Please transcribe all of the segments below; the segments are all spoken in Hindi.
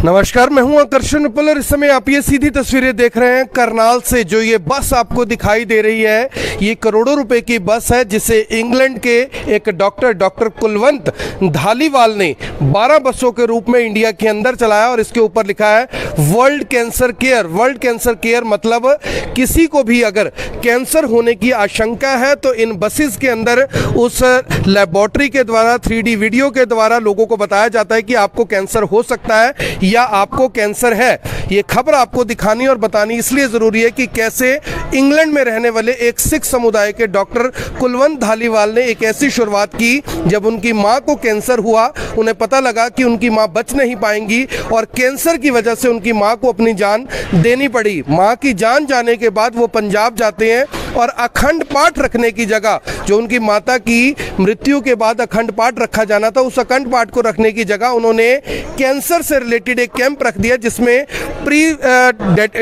नमस्कार, मैं हूं आकर्षण उपल। इस समय आप ये सीधी तस्वीरें देख रहे हैं करनाल से। जो ये बस आपको दिखाई दे रही है, ये करोड़ों रुपए की बस है, जिसे इंग्लैंड के एक डॉक्टर कुलवंत धालीवाल ने 12 बसों के रूप में इंडिया के अंदर चलाया और इसके ऊपर लिखा है world Cancer care. World Cancer care मतलब किसी को भी अगर कैंसर होने की आशंका है तो इन बसेस के अंदर उस लेबोरेटरी के द्वारा 3D वीडियो के द्वारा लोगों को बताया जाता है कि आपको कैंसर हो सकता है या आपको कैंसर है। ये खबर आपको दिखानी और बतानी इसलिए जरूरी है कि कैसे इंग्लैंड में रहने वाले एक सिख समुदाय के डॉक्टर कुलवंत धालीवाल ने एक ऐसी शुरुआत की जब उनकी मां को कैंसर हुआ। उन्हें पता लगा कि उनकी मां बच नहीं पाएंगी और कैंसर की वजह से उनकी मां को अपनी जान देनी पड़ी। मां की जान जाने के बाद वो पंजाब जाते हैं और अखंड पाठ रखने की जगह, जो उनकी माता की मृत्यु के बाद अखंड पाठ रखा जाना था, उस अखंड पाठ को रखने की जगह उन्होंने कैंसर से रिलेटेड एक कैंप रख दिया जिसमें प्री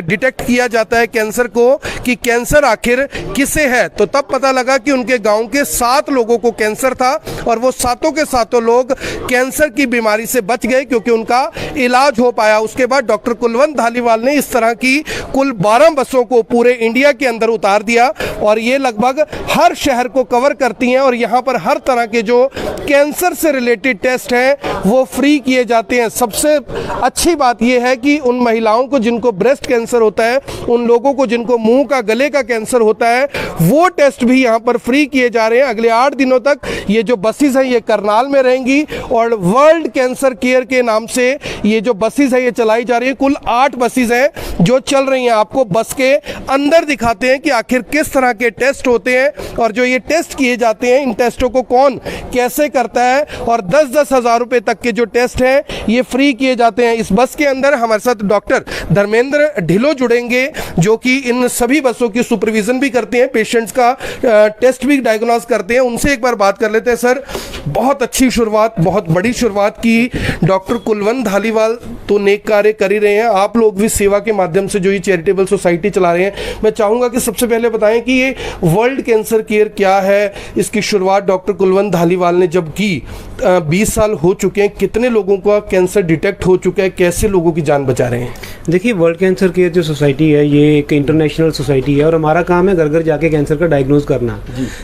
डिटेक्ट किया जाता है कैंसर को कि कैंसर आखिर किसे है। तो तब पता लगा कि उनके गांव के 7 लोगों को कैंसर था और वो सातों के सातों लोग कैंसर की बीमारी से बच गए क्योंकि उनका इलाज हो पाया। उसके बाद डॉक्टर कुलवंत धालीवाल ने इस तरह की कुल 12 बसों को पूरे इंडिया के अंदर उतार दिया और ये लगभग हर शहर को कवर करती हैं और यहाँ पर हर तरह के जो कैंसर से रिलेटेड टेस्ट हैं वो फ्री किए जाते हैं। सबसे अच्छी बात यह है कि उन महिलाओं को जिनको ब्रेस्ट कैंसर होता है, उन लोगों को जिनको मुंह का गले का कैंसर होता है, वो टेस्ट भी यहाँ पर फ्री किए जा रहे हैं। अगले 8 दिनों तक ये जो बसेस हैं ये करनाल में रहेंगी और वर्ल्ड कैंसर केयर के नाम से ये जो बसेस है ये चलाई जा रही है। कुल 8 बसेस हैं जो चल रही हैं। आपको बस के अंदर दिखाते हैं कि आखिर किस तरह के टेस्ट होते हैं और जो ये टेस्ट किए जाते हैं इन टेस्टों को कौन कैसे करता है और 10-10 हज़ार रुपए तक के जो टेस्ट हैं ये फ्री किए जाते हैं। इस बस के अंदर हमारे साथ डॉक्टर धर्मेंद्र ढिल्लो जुड़ेंगे जो कि इन सभी बसों की सुपरविजन भी करते हैं, पेशेंट्स का टेस्ट भी डायग्नोज करते हैं। उनसे एक बार बात कर लेते हैं। सर, बहुत अच्छी शुरुआत, बहुत बड़ी शुरुआत की डॉक्टर कुलवंत धालीवाल तो नेक कार्य कर ही रहे हैं, आप लोग भी सेवा के माध्यम से जो ये चैरिटेबल सोसाइटी चला रहे हैं। मैं चाहूंगा कि सबसे पहले बताएं कि ये वर्ल्ड कैंसर केयर क्या है, इसकी शुरुआत डॉक्टर कुलवंत धालीवाल ने जब की, 20 साल हो चुके हैं, कितने लोगों का कैंसर डिटेक्ट हो चुका है, कैसे लोगों की जान बचा रहे हैं? देखिए, वर्ल्ड कैंसर केयर जो सोसाइटी है ये एक इंटरनेशनल सोसाइटी है और हमारा काम है घर घर जाके कैंसर का डायग्नोज करना।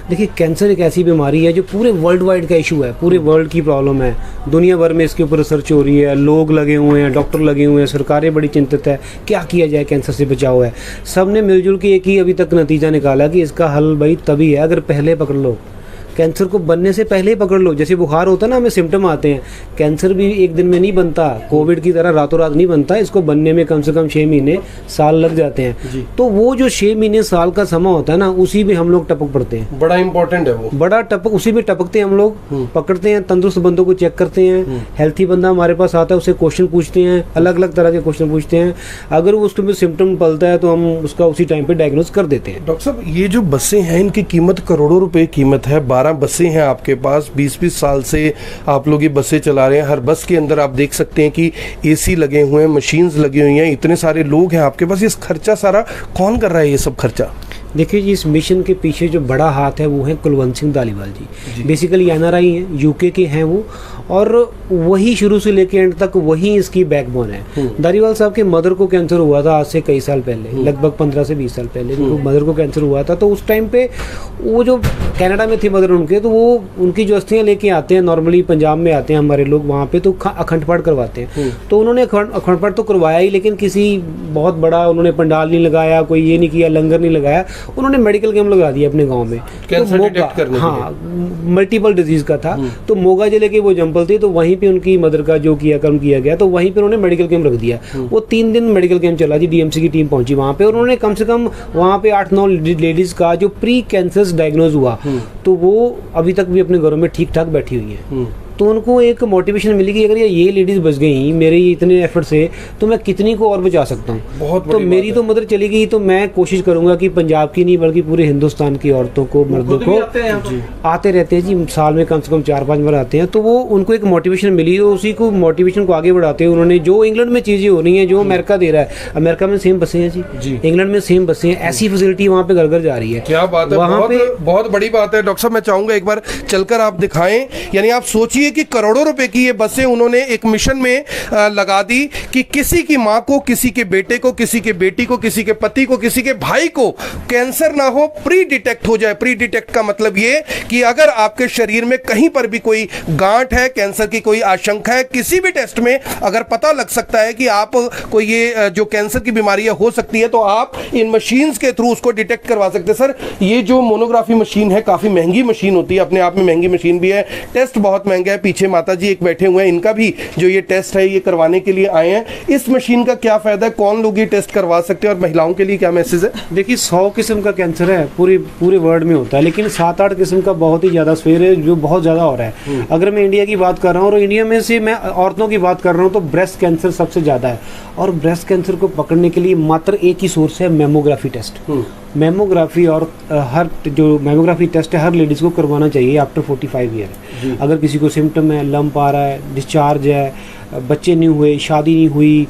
देखिए, कैंसर एक ऐसी बीमारी है जो पूरे वर्ल्ड वाइड का इशू है, पूरे वर्ल्ड की प्रॉब्लम है। दुनिया भर में इसके ऊपर रिसर्च हो रही है, लोग लगे हुए हैं, डॉक्टर लगे हुए हैं, सरकारें बड़ी चिंतित है क्या किया जाए, कैंसर से बचाव है। सब ने मिलजुल के एक ही अभी तक नतीजा निकाला कि इसका हल भाई तभी है अगर पहले पकड़ लो, कैंसर को बनने से पहले ही पकड़ लो। जैसे बुखार होता है ना, हमें सिम्टम आते हैं, कैंसर भी एक दिन में नहीं बनता, कोविड की तरह रातों रात नहीं बनता, इसको बनने में कम से कम 6 महीने साल लग जाते हैं। तो वो जो 6 महीने साल का समय होता है ना, उसी में हम लोग टपक पड़ते हैं। बड़ा इंपॉर्टेंट है वो, बड़ा टपक, उसी में टपकते हैं हम लोग, पकड़ते हैं। तंदुरुस्त बंदों को चेक करते हैं, हेल्थी बंदा हमारे पास आता है उसे क्वेश्चन पूछते हैं, अलग अलग तरह के क्वेश्चन पूछते हैं। अगर वो उसके सिम्टम पलता है तो हम उसका उसी टाइम पे डायग्नोज कर देते हैं। डॉक्टर साहब, ये जो बसें हैं इनकी कीमत करोड़ों रुपए कीमत है। 12 बसें हैं आपके पास, 20-20 साल से आप लोग ये बसें चला रहे हैं। हर बस के अंदर आप देख सकते हैं कि एसी लगे हुए हैं, मशीन्स लगी हुई हैं, इतने सारे लोग हैं आपके पास। ये खर्चा सारा कौन कर रहा है, ये सब खर्चा? देखिए जी, इस मिशन के पीछे जो बड़ा हाथ है वो है कुलवंत सिंह धालीवाल जी। बेसिकली NRI हैं, यूके के हैं वो, और वही शुरू से लेके एंड तक वही इसकी बैकबोन है। धालीवाल साहब के मदर को कैंसर हुआ था आज से कई साल पहले, लगभग 15 से 20 साल पहले मदर को कैंसर हुआ था। तो उस टाइम पे वो जो कनाडा में थी मदर उनके, तो वो उनकी जो अस्थियाँ लेके आते हैं, नॉर्मली पंजाब में आते हैं हमारे लोग वहाँ पे, तो अखंड पाठ करवाते हैं। तो उन्होंने अखंड पाठ तो करवाया ही, लेकिन किसी बहुत बड़ा उन्होंने पंडाल नहीं लगाया, कोई ये नहीं किया, लंगर नहीं लगाया, उन्होंने मेडिकल कैंप लगा दिया अपने गांव में। कैंसर डिटेक्ट करने के लिए। हाँ, मल्टीपल डिजीज का था। तो मोगा जिले के वो जंपल थी, तो वहीं पे उनकी मदर का जो कर्म किया गया, तो वहीं पे उन्होंने मेडिकल कैंप रख दिया। वो 3 दिन मेडिकल कैंप चला जी, DMC की टीम पहुंची वहाँ पे, उन्होंने कम से कम वहाँ पे 8-9 लेडीज का जो प्री कैंसर डायग्नोज हुआ, तो वो अभी तक भी अपने घरों में ठीक ठाक बैठी हुई है। तो उनको एक मोटिवेशन मिली कि अगर ये लेडीज बच गई मेरे इतने एफर्ट से, तो मैं कितनी को और बचा सकता हूँ। तो मेरी तो मदर चली गई, तो मैं कोशिश करूंगा कि पंजाब की नहीं बल्कि पूरे हिंदुस्तान की औरतों को, मर्दों को आते रहते हैं जी, साल में कम से कम 4-5 बार आते हैं। तो वो उनको एक मोटिवेशन मिली और उसी को मोटिवेशन को आगे बढ़ाते हुए उन्होंने जो इंग्लैंड में चीजें हो रही हैं, जो अमेरिका दे रहा है, अमेरिका में सेम बसें हैं जी, इंग्लैंड में सेम बसें हैं, ऐसी फैसिलिटी वहाँ पे घर घर जा रही है। क्या बात है, वहाँ पे बहुत बड़ी बात है। डॉक्टर साहब, मैं चाहूंगा एक बार चलकर आप दिखाएं। यानी आप सोचिए समझिए कि करोड़ों रुपए की ये बसें उन्होंने एक मिशन में लगा दी कि किसी की माँ को, किसी के बेटे को, किसी के बेटी को, किसी के पति को, किसी के भाई को कैंसर ना हो, प्री डिटेक्ट हो जाए। प्री डिटेक्ट का मतलब ये कि अगर आपके शरीर में कहीं पर भी कोई गांठ है, कैंसर की कोई आशंका है, किसी भी टेस्ट में अगर पता लग सकता है कि आप को ये जो कैंसर की बीमारियां हो सकती है, तो आप इन मशीन्स के थ्रू उसको डिटेक्ट करवा सकते हैं। सर, ये जो मोनोग्राफी मशीन है काफी महंगी मशीन होती है, अपने आप में महंगी मशीन भी है, टेस्ट बहुत महंगा है। पीछे माता जी एक बैठे हुए हैं, इनका भी जो ये टेस्ट है ये करवाने के लिए आए हैं। इस मशीन का क्या फायदा है, कौन लोग ये टेस्ट करवा सकते हैं और महिलाओं के लिए क्या मैसेज है? देखिए 100 किस्म का कैंसर है पूरे वर्ल्ड में होता है, लेकिन 7-8 किस्म का बहुत ही ज़्यादा स्फेयर है जो बहुत ज़्यादा हो रहा है। अगर मैं इंडिया की बात कर रहा हूँ और इंडिया में से मैं औरतों की बात कर रहा हूँ तो ब्रेस्ट कैंसर सबसे ज़्यादा है, और ब्रेस्ट कैंसर को पकड़ने के लिए मात्र एक ही सोर्स है, मेमोग्राफी टेस्ट। मेमोग्राफी और हर जो मेमोग्राफी टेस्ट है हर लेडीज़ को करवाना चाहिए आफ्टर 45 ईयर। अगर किसी को सिम्टम है, लंप आ रहा है, डिस्चार्ज है, बच्चे नहीं हुए, शादी नहीं हुई,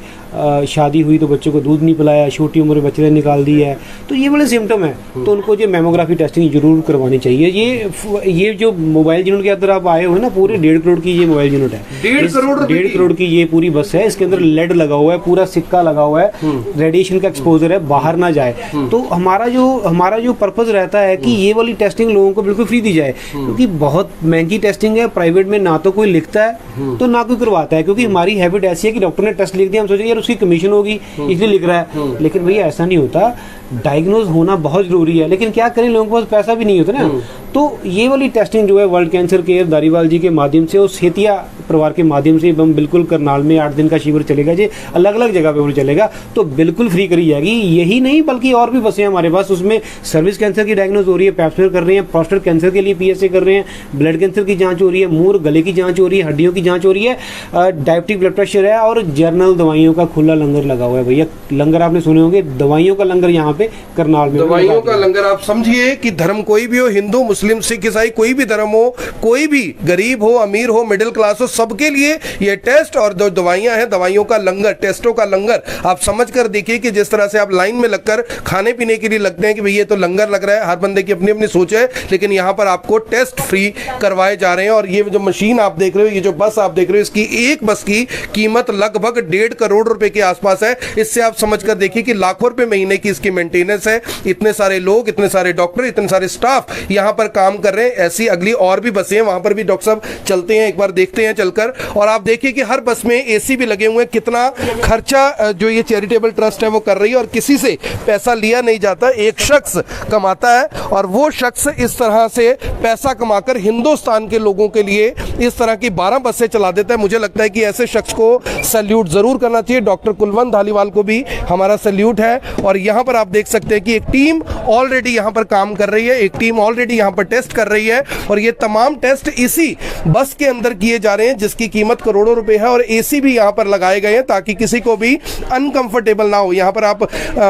शादी हुई तो बच्चों को दूध नहीं पिलाया, छोटी उम्र में बच्चे ने निकाल दी है, तो ये बड़े सिम्टम है, तो उनको जो मेमोग्राफी टेस्टिंग जरूर करवानी चाहिए। ये जो मोबाइल यूनिट के अंदर आप आए हुए ना, पूरे 1.5 करोड़ की ये मोबाइल यूनिट है। 1.5 करोड़ की ये पूरी बस है। इसके अंदर लेड लगा हुआ है, पूरा सिक्का लगा हुआ है, रेडिएशन का एक्सपोजर है, बाहर ना जाए। तो हमारा जो पर्पज रहता है कि ये वाली टेस्टिंग लोगों को बिल्कुल फ्री दी जाए, क्योंकि बहुत महंगी टेस्टिंग है। प्राइवेट में ना तो कोई लिखता है तो ना कोई करवाता है, क्योंकि हमारी हैबिट ऐसी है कि डॉक्टर ने टेस्ट लिख दिया, हम सोचेंगे यार उसकी कमीशन होगी इसलिए लिख रहा है, लेकिन भैया ऐसा नहीं होता। डायग्नोज होना बहुत जरूरी है, लेकिन क्या करें, लोगों के पास पैसा भी नहीं होता ना। तो ये वाली टेस्टिंग जो है वर्ल्ड कैंसर केयर धारीवाल जी के माध्यम से और सेतिया परिवार के माध्यम से हम बिल्कुल करनाल में 8 दिन का शिविर चलेगा जी, अलग अलग जगह पे चलेगा, तो बिल्कुल फ्री करी जाएगी। यही नहीं बल्कि और भी बसें हमारे पास, उसमें सर्विस कैंसर की डायग्नोज हो रही है, पैप्समेयर कर रहे हैं, प्रोस्टेट कैंसर के लिए PSA कर रहे हैं, ब्लड कैंसर की जांच हो रही है, मुंह गले की जांच हो रही है, हड्डियों की जांच हो रही है, डायबिटिक ब्लड प्रेशर है, और जर्नल दवाइयों का खुला लंगर लगा हुआ है। भैया लंगर आपने सुने होंगे, दवाइयों का लंगर यहाँ पे करनाल में दवाइयों का लंगर। आप समझिए कि धर्म कोई भी हो, हिंदू, मुस्लिम, सिख, ईसाई, कोई भी धर्म हो, कोई भी गरीब हो, अमीर हो, मिडिल क्लास हो, सबके लिए ये टेस्ट और जो दवाइयां हैं, दवाइयों का लंगर, टेस्टों का लंगर। आप समझ कर देखिए कि जिस तरह से आप लाइन में लगकर खाने पीने के लिए लगते हैं कि भैया तो लंगर लग रहा है, हर बंदे की अपनी अपनी सोच है, लेकिन यहाँ पर आपको टेस्ट फ्री करवाए जा रहे हैं। और ये जो मशीन आप देख रहे हो, ये जो बस आप देख रहे हो, इसकी एक बस की कीमत लगभग 1.5 करोड़ रुपए के आसपास है। इससे आप समझ कर देखिए कि लाखों रुपए महीने की इसकी मेंटेनेंस है। इतने सारे लोग, इतने सारे डॉक्टर, इतने सारे स्टाफ यहाँ पर काम कर रहे हैं। ऐसी अगली और भी बसें हैं, वहां पर भी डॉक्टर साहब चलते हैं, एक बार देखते हैं चलकर। और आप देखिए कि हर बस में एसी भी लगे हुए हैं। कितना खर्चा जो ये चैरिटेबल ट्रस्ट है वो कर रही है, और किसी से पैसा लिया नहीं जाता, एक शख्स कमाता है, और वो शख्स इस तरह से पैसा कमाकर हिंदुस्तान के लोगों के लिए इस तरह की 12 बसें चला देता है। मुझे लगता है कि ऐसे शख्स को सैल्यूट जरूर करना चाहिए। डॉक्टर कुलवंत धालीवाल को भी हमारा सैल्यूट है। और यहाँ पर आप देख सकते हैं कि एक टीम ऑलरेडी यहाँ पर काम कर रही है, एक टीम ऑलरेडी यहाँ पर टेस्ट कर रही है, और ये तमाम टेस्ट इसी बस के अंदर किए जा रहे हैं, जिसकी कीमत करोड़ों रुपए है। और एसी भी यहाँ पर लगाए गए हैं ताकि किसी को भी अनकंफर्टेबल ना हो। यहाँ पर आप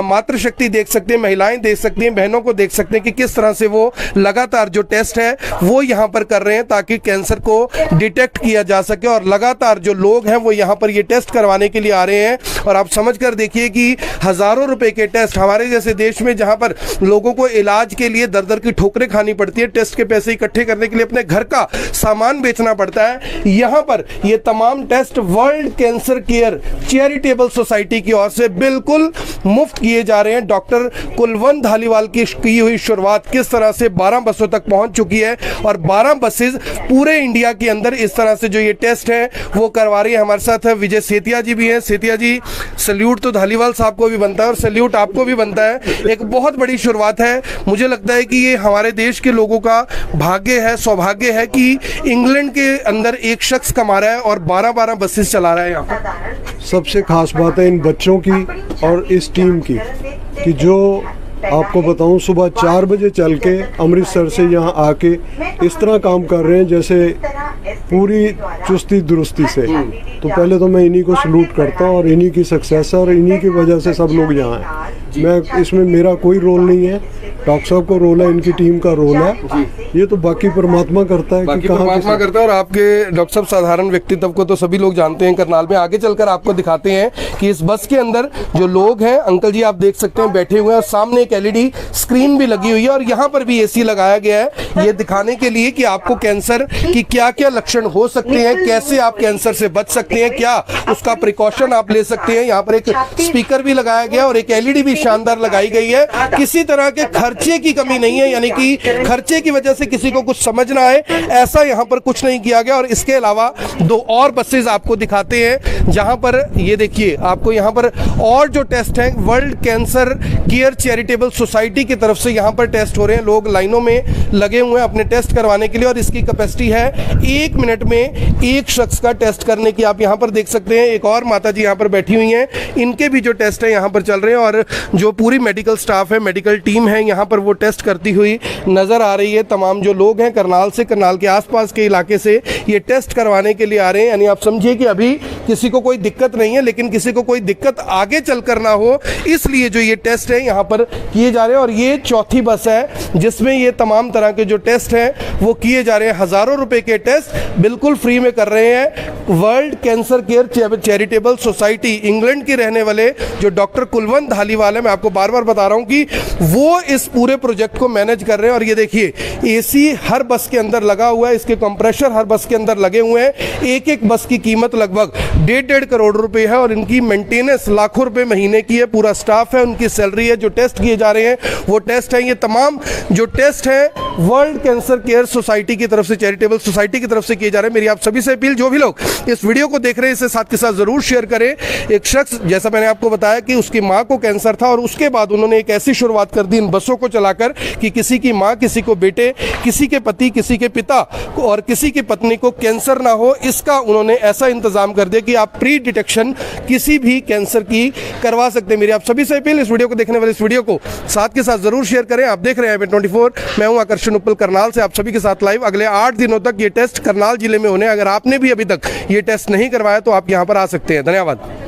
मातृशक्ति देख सकते हैं, महिलाएं देख सकती हैं, बहनों को देख सकते हैं कि किस तरह से वो लगातार जो टेस्ट है वो यहाँ पर कर रहे हैं ताकि कैंसर को डिटेक्ट किया जा सके। और लगातार जो लोग हैं वो यहाँ पर ये टेस्ट करवाने के लिए आ रहे हैं। और आप समझ कर देखिए कि हजारों रुपए के टेस्ट, हमारे जैसे देश में जहाँ पर लोगों को इलाज के लिए दर दर की ठोकरें खानी पड़ती है, टेस्ट के पैसे इकट्ठे करने के लिए अपने घर का सामान बेचना पड़ता है, यहाँ पर ये तमाम test World Cancer Care Charitable Society की ओर से बिल्कुल मुफ्त किए जा रहे हैं। डॉक्टर कुलवंत धालीवाल की हुई शुरुआत किस तरह से 12 बसों तक पहुंच चुकी है, और 12 बसेस पूरे इंडिया के अंदर इस तरह से जो ये टेस्ट है वो करवा रही है। हमारे साथ है विजय सेतिया जी भी हैं। सेतिया जी, सैल्यूट तो धालीवाल साहब को भी बनता है और सैल्यूट आपको भी बनता है। एक बहुत बड़ी शुरुआत है। मुझे लगता है कि ये हमारे देश के लोगों का भाग्य है, सौभाग्य है कि इंग्लैंड के अंदर एक शख्स कमा रहा है और 12-12 बसेस चला रहा है यहाँ पर। सबसे खास बात है इन बच्चों की और इस टीम की, कि जो आपको बताऊं सुबह 4 बजे चल के अमृतसर से यहाँ आके इस तरह काम कर रहे हैं जैसे पूरी चुस्ती दुरुस्ती से। तो पहले तो मैं इन्हीं को सलूट करता हूँ, और इन्हीं की सक्सेस है, और इन्हीं की वजह से सब लोग यहाँ हैं। मैं इसमें मेरा कोई रोल नहीं है, डॉक्टर साहब का रोल है, इनकी टीम का रोल है, ये तो बाकी परमात्मा करता है बाकी कि कहाँ परमात्मा करता है। और आपके डॉक्टर साहब साधारण व्यक्तित्व को तो सभी लोग जानते हैं करनाल में। आगे चलकर आपको दिखाते हैं कि इस बस के अंदर जो लोग हैं, अंकल जी आप देख सकते हैं बैठे हुए हैं और सामने एक एलईडी स्क्रीन भी लगी हुई है और यहाँ पर भी एसी लगाया गया है, ये दिखाने के लिए कि आपको कैंसर की क्या क्या लक्षण हो सकते हैं, कैसे आप कैंसर से बच सकते हैं, क्या उसका प्रिकॉशन आप ले सकते हैं। यहाँ पर एक स्पीकर भी लगाया गया और एक एलईडी भी शानदार लगाई गई है। किसी तरह के खर्चे की कमी नहीं है, यानी कि खर्चे की वजह से किसी को कुछ समझ ना आए ऐसा यहाँ पर कुछ नहीं किया गया। और इसके अलावा दो और बसेज आपको दिखाते हैं जहां पर ये देखिए आपको यहाँ पर और जो टेस्ट हैं world Cancer Care Charitable Society की तरफ से यहाँ पर टेस्ट हो रहे हैं। लोग लाइनों में लगे हुए हैं अपने टेस्ट करवाने के लिए और इसकी कैपेसिटी है 1 मिनट में 1 शख्स का टेस्ट करने की। आप यहाँ पर देख सकते हैं एक और माता जी यहाँ पर बैठी हुई हैं, इनके भी जो टेस्ट है यहाँ पर चल रहे हैं और जो पूरी मेडिकल स्टाफ है, मेडिकल टीम है यहाँ पर वो टेस्ट करती हुई नजर आ रही है। तमाम जो लोग हैं करनाल से, करनाल के आसपास के इलाके से ये टेस्ट करवाने के लिए आ रहे हैं। यानी आप समझिए कि अभी किसी को कोई दिक्कत नहीं है, लेकिन किसी को कोई दिक्कत आगे चलकर ना हो इसलिए जो ये टेस्ट है यहाँ पर किए जा रहे हैं। और ये चौथी बस है जिसमें ये तमाम तरह के जो टेस्ट हैं वो किए जा रहे हैं। हजारों रुपए के टेस्ट बिल्कुल फ्री में कर रहे हैं। World Cancer Care Charitable society England के रहने वाले जो डॉक्टर कुलवंत धालीवाल है, मैं आपको बार बार बता रहा हूं कि वो इस पूरे प्रोजेक्ट को मैनेज कर रहे हैं। और ये देखिए एसी हर बस के अंदर लगा हुआ है, इसके कंप्रेसर हर बस के अंदर लगे हुए हैं। एक एक बस की कीमत लगभग 1.5 करोड़ रुपए है और इनकी मेंटेनेंस लाखों रुपए महीने की है। पूरा स्टाफ है, उनकी सैलरी है। जो टेस्ट किए जा रहे हैं वो टेस्ट हैं, ये तमाम जो टेस्ट हैं वर्ल्ड कैंसर केयर सोसाइटी की तरफ से, चैरिटेबल सोसाइटी की तरफ से किए जा रहे हैं। मेरी आप सभी से अपील, जो भी लोग इस वीडियो को देख रहे हैं इसे साथ के साथ जरूर शेयर करें। एक शख्स, जैसा मैंने आपको बताया कि उसकी मां को कैंसर था और उसके बाद उन्होंने एक ऐसी शुरुआत कर दी इन बसों को चलाकर कि किसी की मां, किसी को बेटे, किसी के पति, किसी के पिता और किसी की पत्नी को कैंसर ना हो, इसका उन्होंने ऐसा इंतजाम कर दिया कि आप प्री डिटेक्शन किसी भी कैंसर की करवा सकते हैं। मेरी आप सभी से अपील, इस वीडियो को देखने वाले इस वीडियो को साथ के साथ जरूर शेयर करें। आप देख रहे हैं IPN24, मैं हूं आकर्षण उपल करनाल से, आप सभी के साथ लाइव। अगले 8 दिनों तक ये टेस्ट करनाल जिले में होने, अगर आपने भी अभी तक ये टेस्ट नहीं करवाया तो आप यहां पर आ सकते हैं। धन्यवाद।